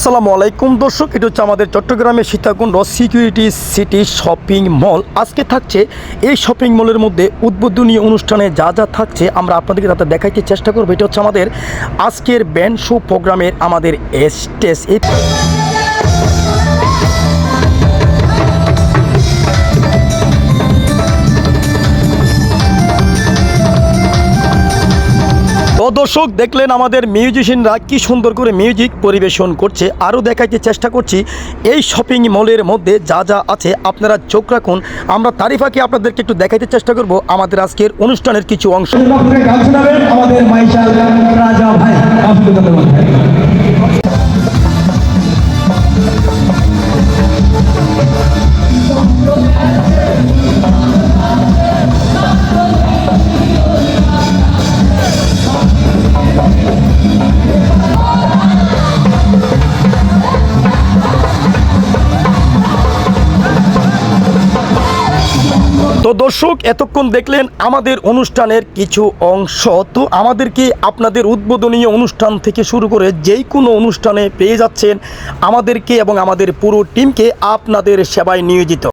আসসালামু আলাইকুম দর্শক, এটা হচ্ছে আমাদের চট্টগ্রামের Sitakunda security city shopping mall. আজকে থাকছে এই শপিং মলের মধ্যে উদ্বোধনী অনুষ্ঠানে যা যা থাকছে আমরা আপনাদেরকে তাতে দেখাইতে চেষ্টা করবো। এটা হচ্ছে আমাদের আজকের ব্যান্ড শো প্রোগ্রামের আমাদের স্টেজ। তো দর্শক দেখলেন আমাদের মিউজিশিয়ানরা কি সুন্দর করে মিউজিক পরিবেশন করছে। আরও দেখাইতে চেষ্টা করছি এই শপিং মলের মধ্যে যা যা আছে, আপনারা চোখ রাখুন। আমরা তারিফাকে আপনাদেরকে একটু দেখাইতে চেষ্টা করব আমাদের আজকের অনুষ্ঠানের কিছু অংশ। আমাদের মাইশাল রাজা ভাই তো দর্শক এতক্ষণ দেখলেন আমাদের অনুষ্ঠানের কিছু অংশ। তো আমাদেরকে আপনাদের উদ্বোধনী অনুষ্ঠান থেকে শুরু করে যেই কোনো অনুষ্ঠানে পেয়ে যাচ্ছেন আমাদেরকে এবং আমাদের পুরো টিমকে আপনাদের সেবায় নিয়োজিত।